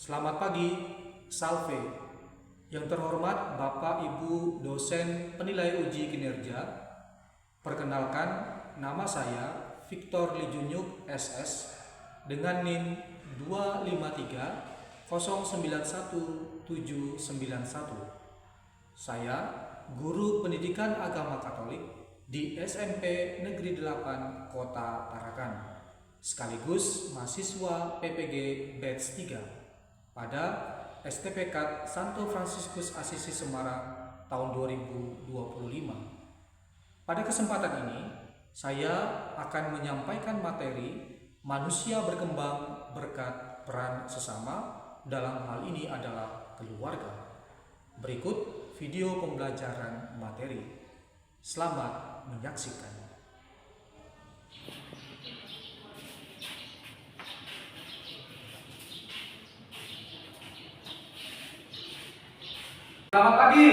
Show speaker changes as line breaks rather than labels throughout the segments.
Selamat pagi, Salve. Yang terhormat Bapak Ibu dosen penilai uji kinerja. Perkenalkan, nama saya Victor Lijunyuk SS dengan NIM 253091791. Saya guru pendidikan agama Katolik di SMP Negeri 8 Kota Tarakan, sekaligus mahasiswa PPG Batch 3 pada STPK Santo Fransiskus Assisi Semarang tahun 2025. Pada kesempatan ini, saya akan menyampaikan materi manusia berkembang berkat peran sesama, dalam hal ini adalah keluarga. Berikut video pembelajaran materi. Selamat menyaksikan. Selamat pagi.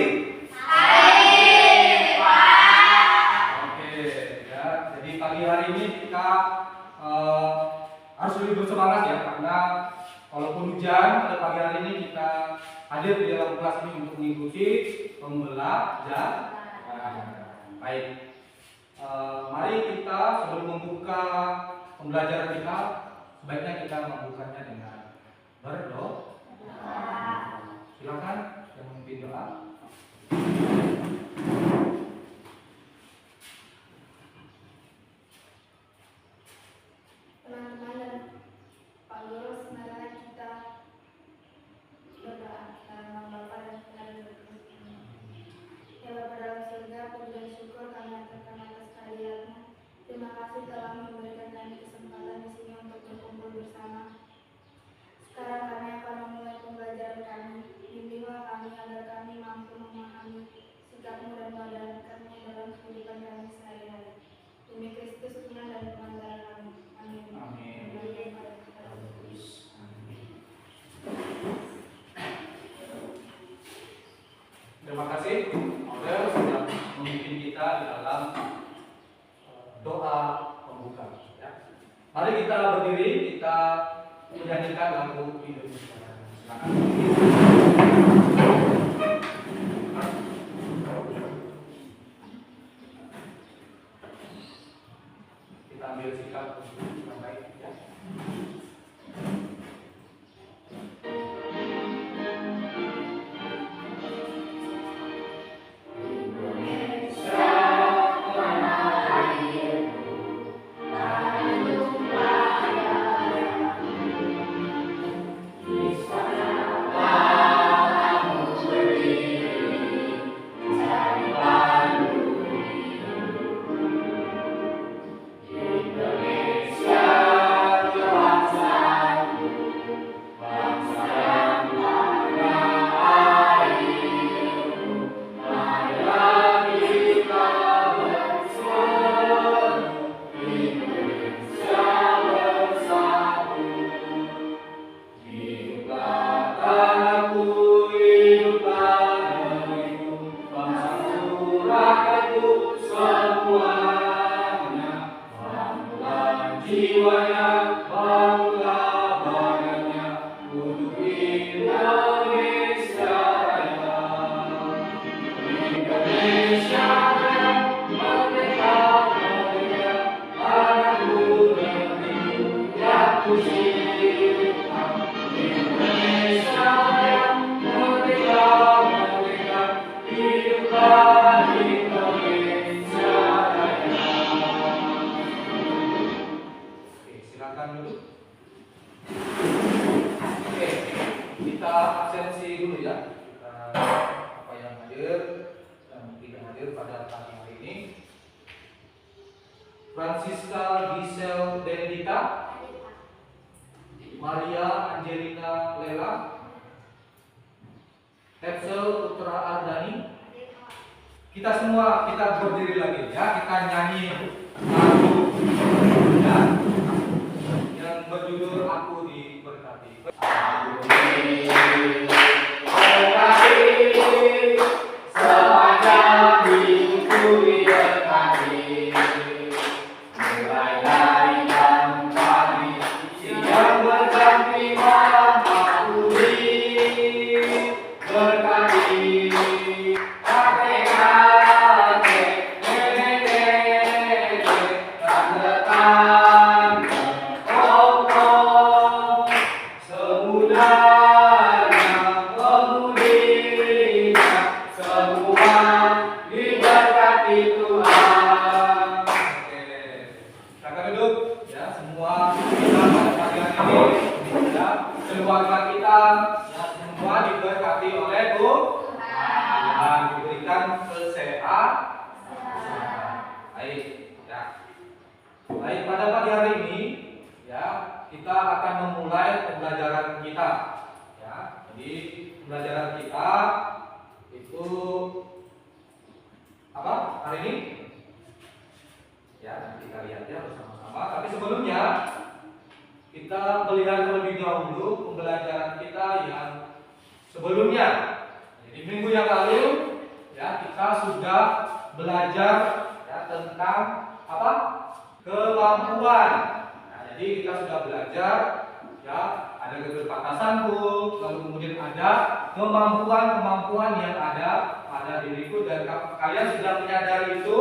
Hai, Pak.
Oke, ya. Jadi pagi hari ini kita harus lebih bersemangat ya, karena walaupun hujan pada pagi hari ini kita hadir di dalam kelas ini untuk mengikuti pembelajaran. Baik. Mari kita sebelum membuka pembelajaran kita, sebaiknya kita membukanya dengan berdoa. Silakan yang memimpin doa.
Teman-teman dan Pak Guru, marilah kita berdoa. Dalam nama Bapa dan Putra dan Roh Kudus. Ya Bapa dalam surga, puji dan syukur kami aturkan atas kehadiran-Mu. Terima kasih telah memberikan kami kesempatan di sini untuk berkumpul bersama. Sekarang kami akan memulai pembelajaran kami. Bimbinglah kami agar kami mampu memahami sikap-Mu dan meladakan-Mu dalam kehidupan kami sehari-hari. Demi Kristus Tuhan dan pengantar kami. Amin.
Amin. Terima kasih, Mother, sudah memimpin kita di dalam doa pembuka. Ya. Mari kita berdiri, kita menyanyikan lagu Indonesia. Kita ambil sikap yang baik. Ya. Francisca Giselle Denita, Maria Angelina Lela, Edsel Putra Ardani. Kita semua kita berdiri lagi ya, kita nyanyi lagu ya, yang berjudul Aku Diberkati. Aku diberkati sepanjang hidupku diberkati. Mulai dari pagi siang berganti malam, aku keluarga kita yang semua diberkati oleh Tuhan, diberikan kesehatan. Baik, ya. Baik, pada pagi hari ini ya kita akan memulai pembelajaran kita. Ya, jadi pembelajaran kita itu apa hari ini? Ya, nanti kita lihat ya bersama-sama. Tapi sebelumnya kita melihat terlebih dahulu pembelajaran kita yang sebelumnya. Jadi minggu yang lalu ya kita sudah belajar ya tentang apa? Kemampuan. Nah, jadi kita sudah belajar ya ada keterbatasan tuh, lalu kemudian ada kemampuan-kemampuan yang ada pada diriku dan kalian sudah menyadari itu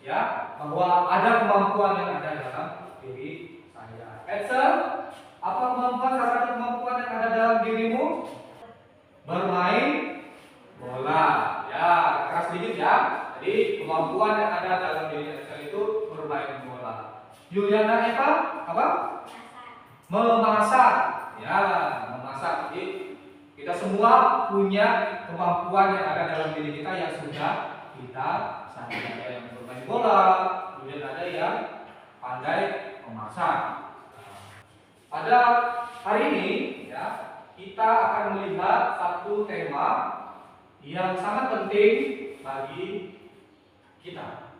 ya bahwa ada kemampuan yang ada dalam diri saya. Edsel, apa kemampuan salah satu kemampuan yang ada dalam dirimu? Bermain bola. Ya, keras sedikit ya. Jadi kemampuan yang ada dalam diri Edsel itu bermain bola. Yuliana Eva, apa? Memasak. Ya, memasak. Jadi kita semua punya kemampuan yang ada dalam diri kita yang sudah kita sadari. Ada yang bermain bola, kemudian ada yang pandai memasak. Pada hari ini ya kita akan melihat satu tema yang sangat penting bagi kita.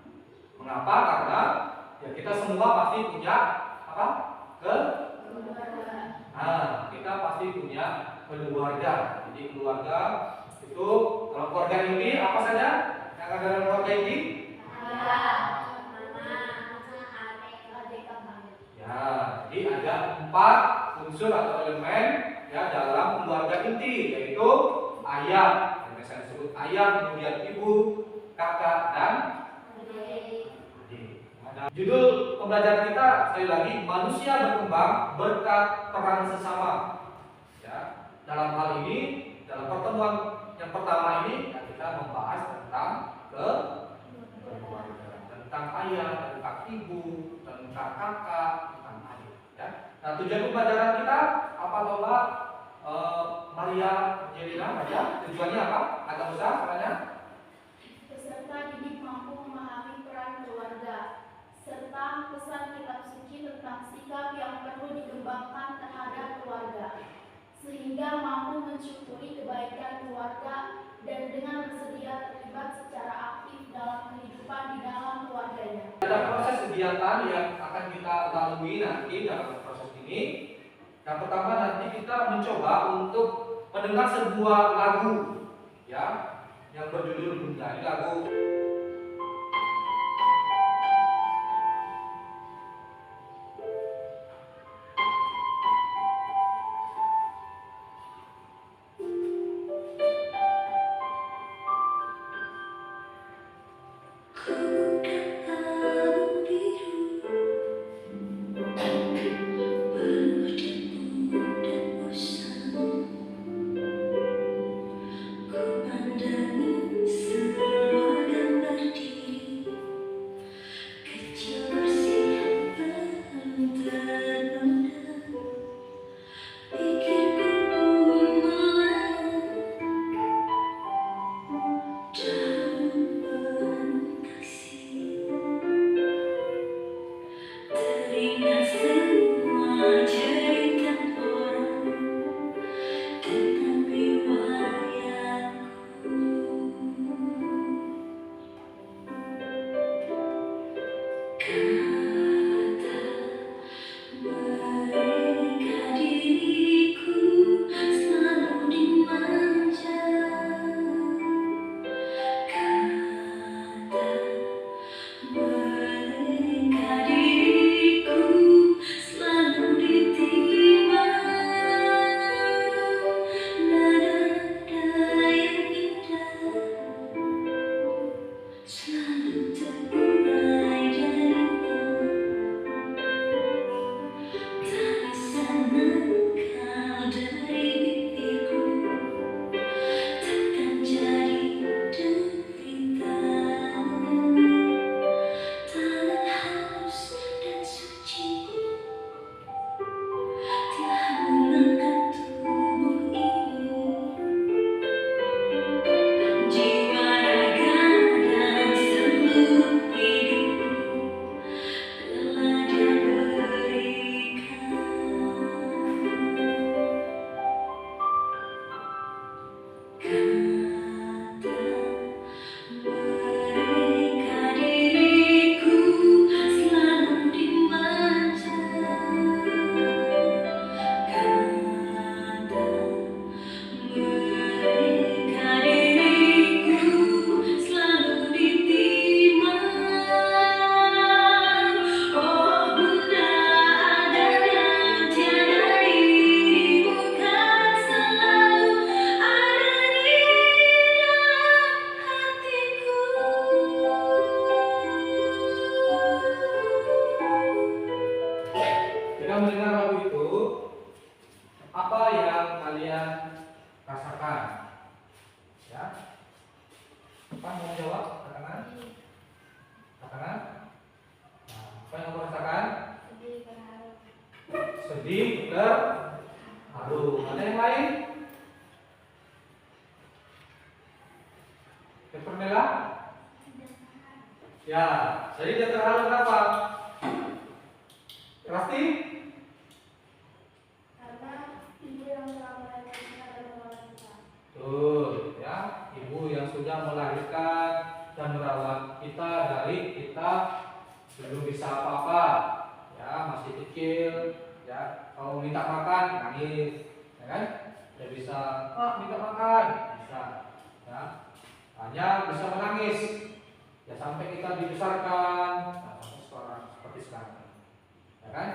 Mengapa? Karena ya kita semua pasti punya apa? Kita pasti punya keluarga. Jadi keluarga itu kalau keluarga inti apa saja yang ada dalam keluarga inti? Ya, jadi ada 4 unsur atau elemen ya dalam keluarga inti, yaitu ayah, yang biasa disebut ayah, kemudian ibu, kakak dan adik. Judul pembelajaran kita sekali lagi manusia berkembang berkat peran sesama. Ya, dalam hal ini dalam pertemuan yang pertama ini ya, kita membahas tentang keluarga, tentang ayah, tentang ibu, tentang kakak, tentang adik. Ya. Nah, tujuan pembelajaran kita apa Bapak Maria Jelina aja? Tujuannya apa? Agak besar caranya?
Peserta didik mampu memahami peran keluarga serta pesan kitab suci tentang sikap yang perlu dikembangkan terhadap keluarga sehingga mampu mensyukuri kebaikan keluarga dan dengan bersedia terlibat secara aktif dalam kehidupan di dalam keluarganya.
Ada proses kegiatan yang akan kita lalui nanti dalam proses ini. Yang pertama nanti kita mencoba untuk mendengar sebuah lagu ya yang berjudul Bunda. Ini lagu
Ku pandangi semua
Apa yang kalian rasakan? Ya. Apa mau jawab? Katakan. Katakan. Nah, apa yang kamu rasakan? Sedih, terharu. Ada yang lain? Petronella? Ya, jadi dia terharu kenapa? Pasti?
Karena ibu yang telah melahirkan kita dan merawat kita.
Tuh, ya, ibu yang sudah melahirkan dan merawat kita dari kita belum bisa apa-apa, ya masih kecil, ya kalau minta makan nangis, ya kan? Tidak bisa, minta makan bisa, ya hanya bisa menangis, ya sampai kita dibesarkan, nah, sampai sekarang seperti sekarang, ya kan?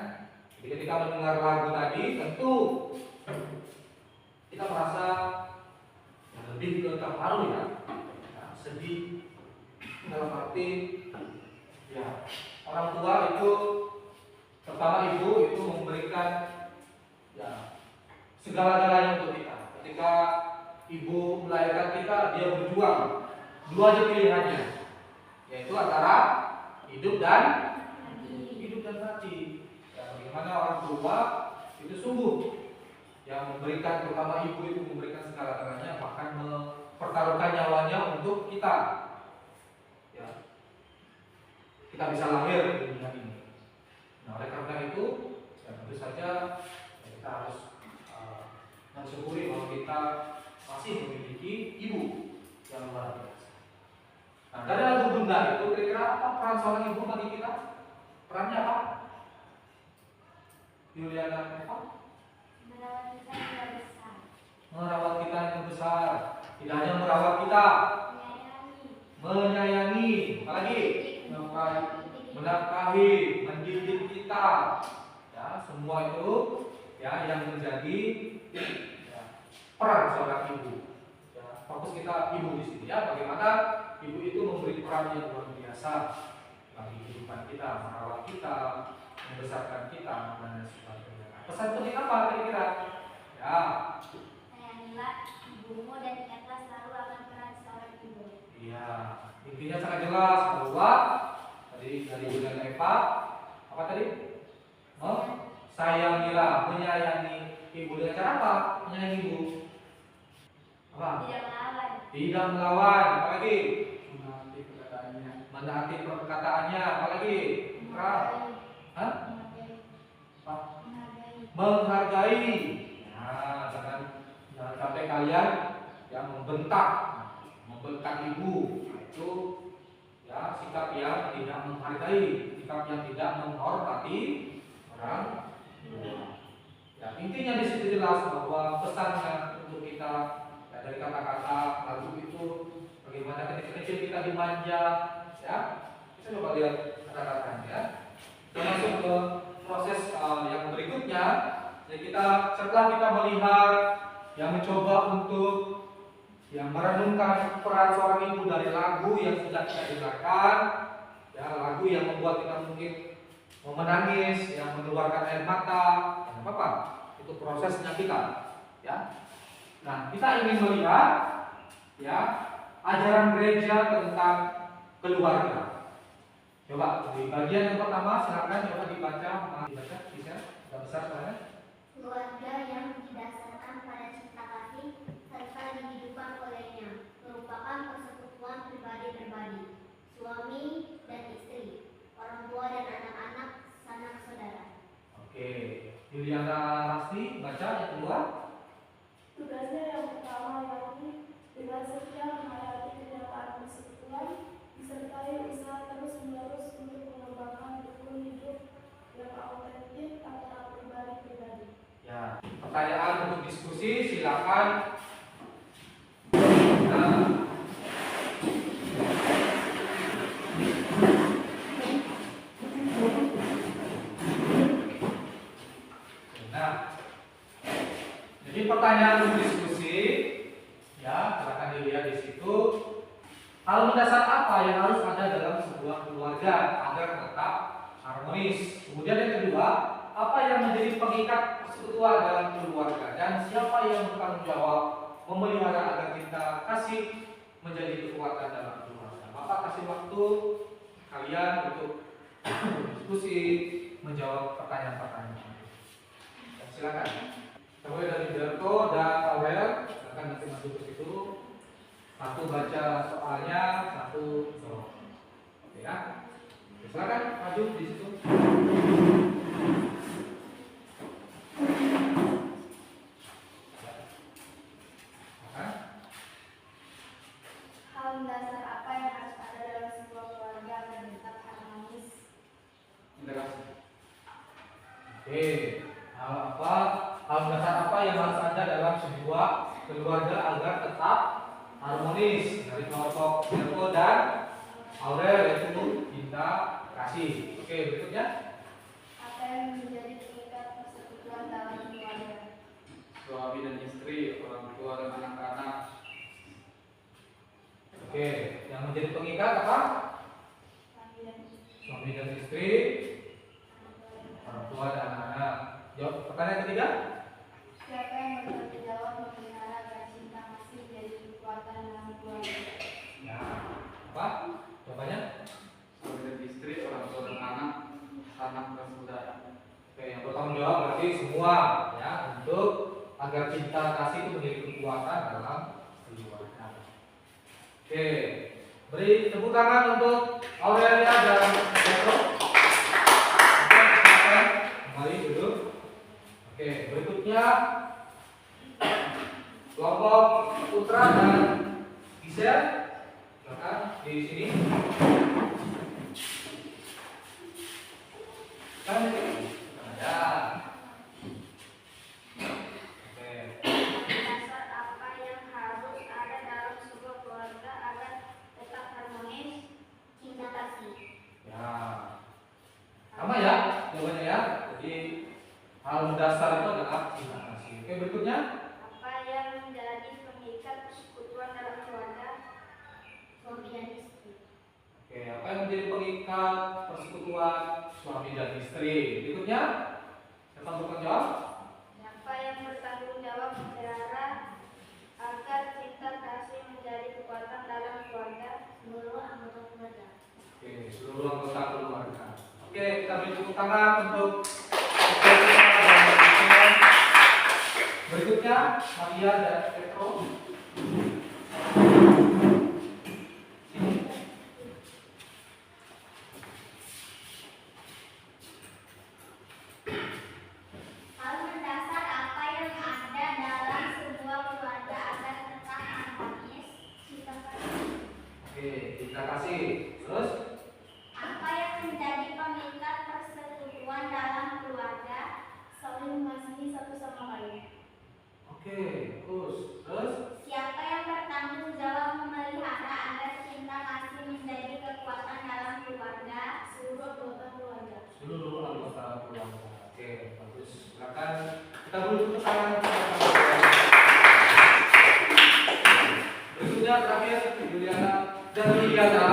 Jadi ketika mendengar lagu tadi, tentu kita merasa lebih ke terharu ya, sedih dalam arti ya orang tua itu terutama ibu itu memberikan ya segala-galanya untuk kita. Ketika ibu melahirkan kita, dia berjuang dua aja pilihannya, yaitu antara hidup dan mati. Ya, bagaimana orang tua itu sungguh yang memberikan, terutama ibu itu memberikan segala-galanya, bahkan mempertaruhkan nyawanya untuk kita. Ya, kita bisa lahir di dunia ini. Nah, oleh karena itu, ya tentu saja ya, kita harus mensyukuri bahwa kita masih memiliki ibu yang luar biasa. Nah, dari lagu Bunda itu kira-kira apa peran seorang ibu bagi kita? Perannya apa? Yuliana Eva?
Merawat kita yang besar.
Merawat kita yang besar. Tidak hanya merawat kita, menyayangi, apalagi menafkahi, mendidik kita. Ya, semua itu ya yang menjadi ya, peran seorang ibu. Ya, fokus kita ibu di sini ya. Bagaimana ibu itu memberi peran yang luar biasa bagi kehidupan kita, merawat kita, membesarkan kita, dan sebagainya. Pesan penting apa kira-kira? Ya.
Sayangilah ibumu dan ingatlah selalu akan peran seorang ibu.
Iya, intinya sangat jelas bahwa tadi dari Bunda Eva apa tadi? Sayangilah, menyayangi ibu dengan cara apa? Menyayangi ibu. Apa?
Tidak melawan.
Tidak melawan, apalagi?
Menaati perkataannya.
Menaati perkataannya, apalagi? Hah? Menghargai. Nah, jangan sampai kalian yang membentak ibu. Itu ya sikap yang tidak menghargai, sikap yang tidak menghormati orang tua. Ya, intinya di situ jelas bahwa pesannya untuk kita ya, dari kata-kata lagu itu bagaimana ketika kecil kita dimanja, ya. Kita coba lihat kata-katanya. Ya. Kita masuk ke proses yang berikutnya. Jadi setelah kita melihat yang mencoba untuk yang merenungkan peran seorang ibu dari lagu yang sudah kita dengarkan, ya lagu yang membuat kita mungkin mau menangis, yang mengeluarkan air mata, ya apa-apa, itu prosesnya kita, ya. Nah, kita ingin melihat, ya, ajaran gereja tentang keluarga. Coba di bagian yang pertama, silakan coba dibaca, bisa, sudah besar soalnya.
Keluarga yang didasarkan pada cinta kasih serta dihidupkan olehnya merupakan persekutuan pribadi-pribadi, suami dan istri, orang tua dan anak-anak, sanak saudara.
Oke, Juliana Rasti baca yang kedua.
Tugasnya yang pertama yakni dengan setia menghayati kenyataan persekutuan, disertai usaha terus-menerus untuk mengembangkan rukun hidup yang autentik antara pribadi-pribadi.
Ya, pertanyaan untuk diskusi silakan. Nah, jadi pertanyaan untuk diskusi, ya silakan dilihat di situ. Hal mendasar apa yang harus ada dalam sebuah keluarga agar tetap harmonis? Kemudian yang kedua, apa yang menjadi pengikat persekutuan dalam keluarga dan siapa yang bertanggung jawab memelihara agar kita kasih menjadi kekuatan dalam keluarga. Bapak kasih waktu kalian untuk diskusi, menjawab pertanyaan-pertanyaan. Silakan. Mulai dari Berto dan Aurel, silakan nanti masuk ke situ. Satu baca soalnya, satu jawab. Oke ya. Silakan maju di situ.
Hal mendasar apa yang harus ada dalam sebuah keluarga agar tetap harmonis?
Oke, hal mendasar apa yang harus ada dalam sebuah keluarga agar tetap harmonis? Dari kelompok Berto dan Aurel yaitu cinta kasih. Oke, berikutnya.
Apa yang menjadi pengikat persekutuan dalam keluarga?
Suami dan istri, orang tua dan anak-anak.
Oke, yang menjadi pengikat apa?
Panggilan
Suami dan istri, orang tua dan anak-anak. Jawab pertanyaan ketiga.
siapa yang bertanggung jawab memelihara agar cinta kasih menjadi kekuatan dalam keluarga?
Ya, apa? Jawabannya?
Suami dan istri, orang tua dan anak, anak dan saudara.
Oke, yang bertanggung jawab berarti semua ya untuk agar cinta kasih itu menjadi kekuatan dalam keluarga. Oke, beri tepuk tangan untuk Aurelia dan Berto. Oke, silakan kembali duduk. Oke, berikutnya kelompok Putra dan Gisel, silakan di sini. Kan ada. Oke.
Dasar apa yang harus ada dalam sebuah keluarga agar tetap harmonis? Cinta kasih.
Ya. Sama ya jawabannya ya. Jadi hal mendasar itu adalah cinta kasih. Oke, berikutnya.
Apa yang menjadi pengikat persekutuan dalam keluarga? Suami dan istri.
Oke, apa yang menjadi pengikat persekutuan suami dan istri? Berikutnya. Siapa yang bertanggung jawab?
Siapa yang bertanggung jawab memelihara agar cinta kasih menjadi kekuatan dalam keluarga? Seluruh anggota keluarga.
Oke, seluruh anggota keluarga. Oke, kita beri tepuk tangan untuk berikutnya Maria dan Petro.
Hal mendasar apa yang ada dalam sebuah keluarga agar tetap harmonis? Cinta kasih.
Oke, kita kasih. Terus
Apa yang menjadi pengikat persekutuan dalam keluarga? Saling mengasihi satu sama lain.
oke, terus
Siapa yang bertanggung jawab memelihara agar cinta kasih menjadi kekuatan dalam keluarga? Seluruh anggota keluarga.
seluruh anggota keluarga. Oke, bagus. Silakan kita beri tepuk tangan. Berikutnya terakhir Juliana dan Juliana.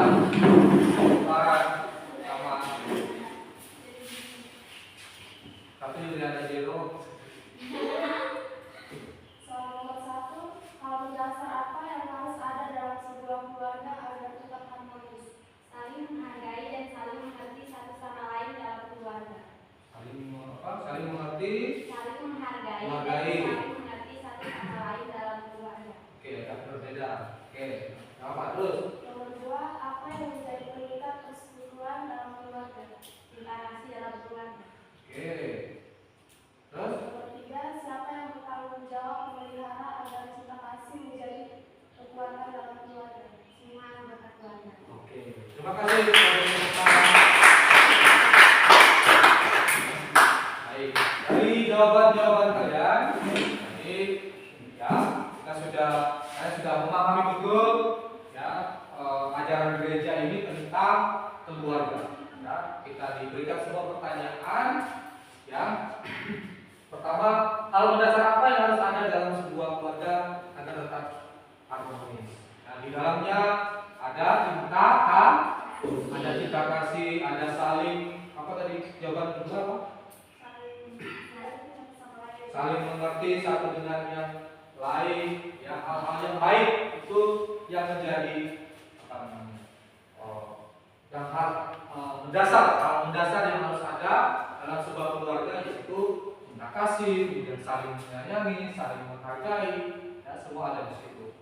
Para sama. Tapi Juliana Jero.
Soal nomor 1, hal mendasar apa yang harus ada dalam sebuah keluarga agar tetap harmonis?
Saling menghargai dan saling mengerti satu sama lain dalam keluarga.
Saling mengerti.
Saling menghargai dan
Menghargai.
saling mengerti satu sama lain dalam keluarga.
Oke, agak berbeda. Oke, apa terus?
Nomor 2, apa yang menjadi pengikat persekutuan dalam keluarga?
Cinta kasih dalam keluarga.
Oke. Terus?
Nomor 3, siapa yang bertanggung jawab memelihara agar cinta kasih menjadi kekuatan dalam keluarga?
Semua anggota keluarga.
Oke. Terima kasih kepada semua. Baik. Dari jawaban-jawaban kalian, jadi ya saya sudah memahami betul ya ajaran gereja ini tentang keluarga. Ya, kita diberikan sebuah pertanyaan ya. Pertama, hal mendasar apa yang harus ada dalam sebuah keluarga agar tetap harmonis? Nah, di dalamnya ada cinta, ada cinta kasih, ada saling apa tadi jawaban kedua apa?
Saling
saling mengerti satu dengan yang lain, ya hal-hal yang baik itu yang menjadi apa namanya, yang hal mendasar yang harus ada dalam sebuah keluarga, yaitu cinta kasih, kemudian saling menyayangi, saling menghargai, ya semua ada di situ.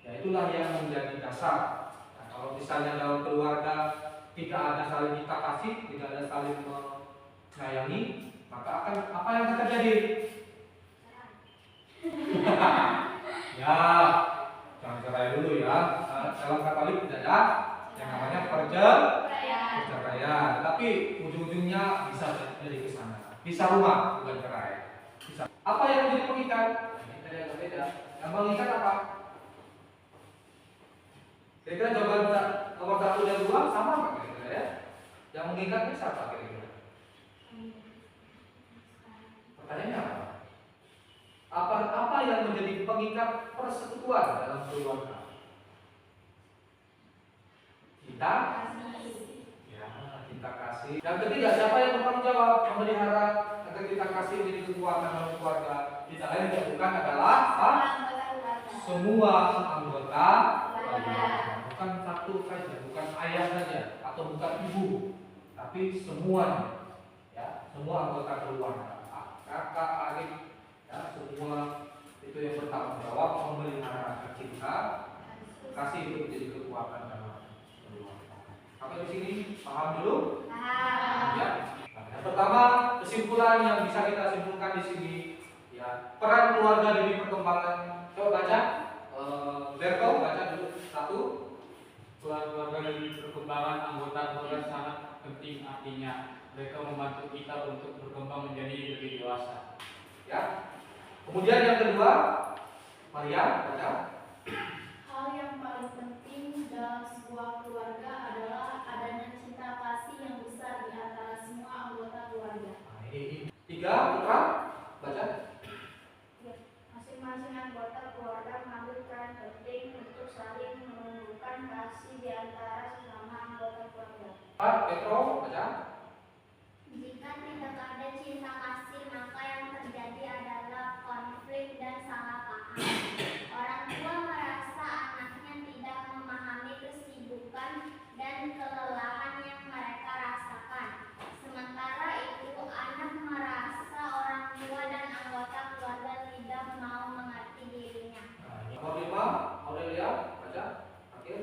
Ya itulah yang menjadi dasar. Nah, kalau misalnya dalam keluarga tidak ada saling cinta kasih, tidak ada saling menyayangi, maka akan apa yang akan terjadi? Ya, jangan cerai dulu ya. Dalam Katolik tidak ada yang namanya perceraian, tapi ujung-ujungnya bisa jadi ke sana. Bisa rumah, bukan cerai. Bisa. Apa yang menjadi pengikat? Ini ada yang beda. Yang mengikat apa? Kira-kira jawaban nomor 1 dan 2 sama nggak kira-kira ya? Yang mengikat itu siapa kira-kira? Pertanyaannya apa? Apa yang menjadi pengikat persekutuan dalam keluarga? Cinta? Ya, cinta kasih. Yang ketiga, siapa yang bertanggung jawab memelihara agar cinta kasih menjadi kekuatan dalam keluarga? Tidak lain tidak bukan adalah semua anggota keluarga. Bukan satu saja, bukan ayah saja atau bukan ibu, tapi semuanya. Ya, semua anggota keluarga, kakak, adik, ya, semua itu yang bertanggung jawab memelihara cinta kasih itu menjadi kekuatan dalam keluarga. Sampai di sini paham dulu? Ya. Nah, yang pertama, kesimpulan yang bisa kita simpulkan di sini, ya peran keluarga demi perkembangan. Coba baca, Berko baca dulu 1.
Peran keluarga dari perkembangan anggota keluarga sangat penting, artinya mereka membantu kita untuk berkembang menjadi lebih dewasa.
Ya. Kemudian yang kedua, Maria baca.
Hal yang paling penting dalam sebuah keluarga adalah adanya cinta kasih yang besar di antara semua anggota keluarga.
Nah, ini 3, Putra baca.
Masing-masing anggota keluarga mengambil peran penting untuk saling menumbuhkan kasih di antara sesama anggota keluarga.
4, Petro baca.
Jika tidak ada cinta kasih, maka yang terjadi adalah konflik dan salah paham. Orang tua merasa anaknya tidak memahami kesibukan dan kelelahan yang mereka rasakan. Sementara itu, anak merasa orang tua dan anggota keluarga tidak mau mengerti dirinya.
Nah, nomor 5, Aurelia baca. Akhir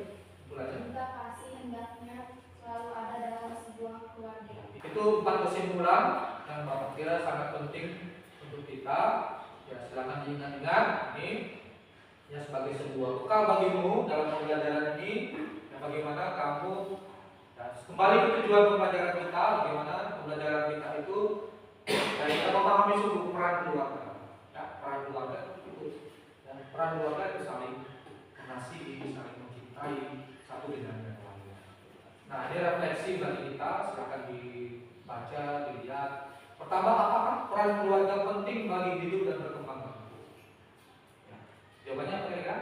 bulannya.
Cinta kasih hendaknya selalu ada dalam sebuah keluarga.
Itu 4 kesimpulan yang Bapak kira sangat penting untuk kita. Ya, silakan diingat-ingat ini ya sebagai sebuah bekal bagimu dalam pembelajaran ini. Ya, bagaimana kamu ya, kembali ke tujuan pembelajaran kita, bagaimana pembelajaran kita itu ya, kita memahami sungguh peran keluarga. Ya, peran keluarga itu dan peran keluarga itu saling mengasihi, saling mencintai satu dengan yang lain. Nah, ini refleksi bagi kita, silakan dibaca, dilihat. Pertama, apakah peran keluarga penting bagi hidup dan berkembang? Ya. Jawabannya apa ya? Ya,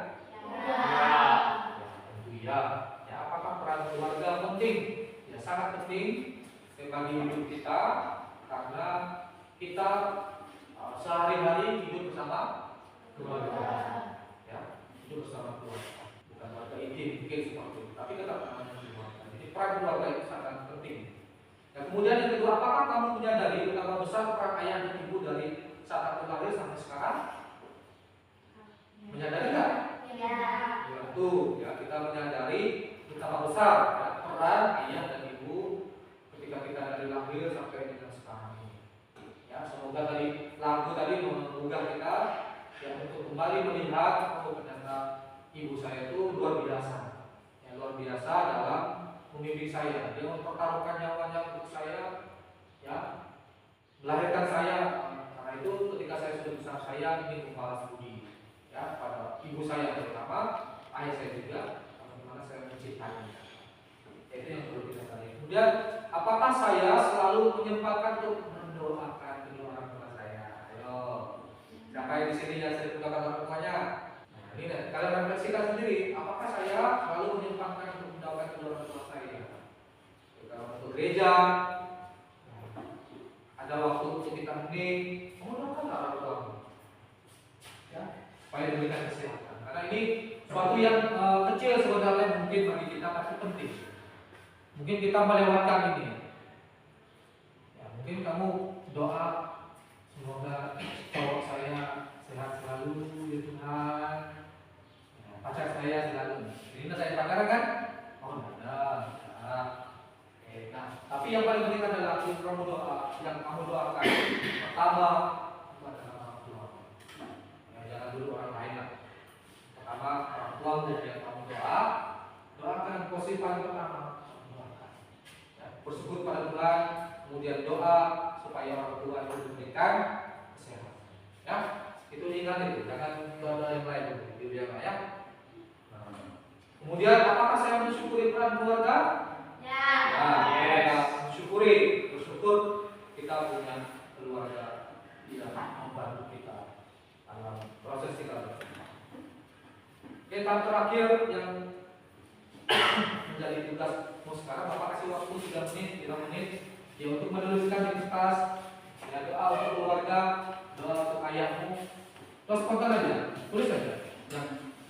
tentu ya. Ya, apakah peran keluarga penting? Ya, sangat penting bagi hidup kita karena kita sehari-hari hidup bersama keluarga. Ya, hidup bersama keluarga. Bukan keluarga intim, mungkin seperti itu, tapi tetap namanya keluarga. Jadi peran keluarga itu sangat penting. Dan kemudian yang kedua, apakah kamu menyadari betapa besar peran ayah dan ibu dari saat aku lahir sampai sekarang? Menyadari nggak?
Ya.
Ya, itu ya kita menyadari betapa besar ya, peran ayah dan ibu ketika kita dari lahir sampai dengan sekarang ini. Ya, semoga tadi lagu tadi menggugah kita ya untuk kembali melihat oh ternyata ibu saya itu luar biasa. Ya, luar biasa dalam membimbing saya. Dia mempertaruhkan nyawanya untuk saya, ya, melahirkan saya. Karena itu ketika saya sudah besar saya ingin membalas budi, ya, pada ibu saya terutama, ayah saya juga, bagaimana saya mencintainya. Itu yang perlu kita tanya. Kemudian, apakah saya selalu menyempatkan untuk mendoakan kedua orang tua saya? Ayo, siapa yang di sini yang saya mendoakan orang tuanya? Nah, ini kalian refleksikan sendiri. Apakah saya selalu menyempatkan untuk mendoakan kedua orang tua saya? Kalau untuk gereja, ada waktu untuk kita hening, mendoakan orang tua. supaya diberikan kesehatan. Karena ini suatu yang kecil sebenarnya mungkin bagi kita tapi penting. Mungkin kita melewatkan ini. Ya, mungkin kamu doa semoga cowok saya sehat selalu ya Tuhan. Ya, pacar saya selalu. Ini saya pacaran kan? Oh enggak ada. Ya. Nah, tapi yang paling penting adalah yang kamu doakan. Pertama itu adalah orang tua. Ya, jangan dulu orang lain lah. Pertama orang tua kemudian kamu doakan posisi paling pertama. Ya, bersyukur pada Tuhan, kemudian doa supaya orang tua itu diberikan kesehatan. Ya, itu ingat itu, jangan doa yang lain dulu, ya. Nah, kemudian apakah saya mensyukuri peran keluarga? Ya, bersyukur kita punya keluarga yang membantu kita dalam proses kita bersama. Oke, tahap terakhir yang menjadi tugasmu sekarang, Bapak kasih waktu 3 menit ya untuk menuliskan di kertas ya, doa untuk keluarga, doa untuk ayahmu. Terus spontan aja, tulis saja.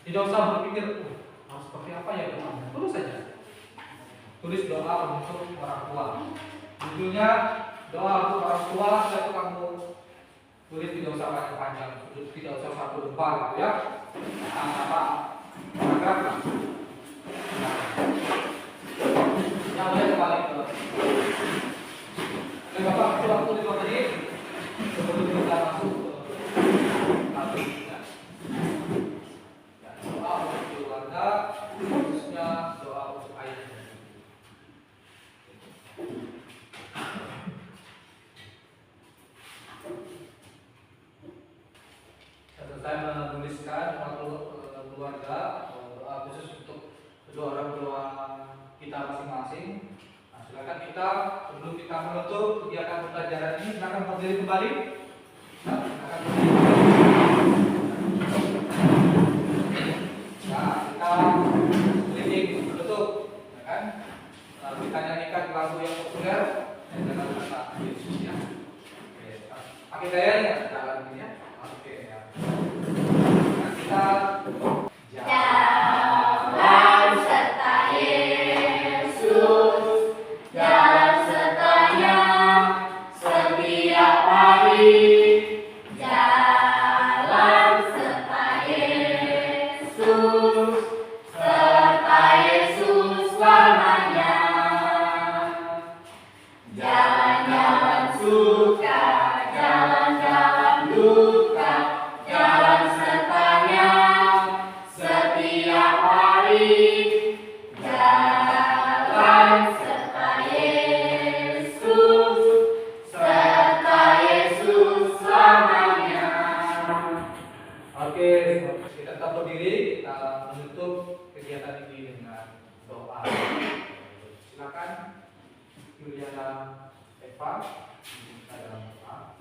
Tidak usah berpikir harus seperti apa ya doa, tulis saja. Tulis doa untuk orang tua. Judulnya doa untuk orang tua. Itu kamu tulis, tidak usah panjang, tidak usah 1 lembar gitu ya. Nah, apa? Paragraf. Yang boleh kembali ke. Oke, Bapak kasih waktu 5 menit sebelum kita masuk ke topik ya. Doa untuk keluarga, khususnya doa untuk ayah. Selesai menuliskan keluarga, doa khusus untuk kedua orang tua kita masing-masing. Nah, silakan kita sebelum kita menutup kegiatan pembelajaran ini, silakan berdiri kembali. Nah, silakan berdiri kembali. Nah, kita keliling menutup, ya kan? Lalu kita nyanyikan lagu yang populer. Jangan lupa Yesus ya. Oke, pakai gayanya jalan ini ya. Oke ya. Nah, kita
Jalan serta Yesus, jalan sertanya setiap hari. Jalan serta Yesus, serta Yesus selamanya. Jalan-jalan suka, jalan-jalan duka, jalan sertanya setiap hari. Jalan serta Yesus, serta Yesus selamanya.
Oke, kita tetap berdiri, kita menutup kegiatan ini dengan doa. Silakan Juliana Eva, kita dalam doa.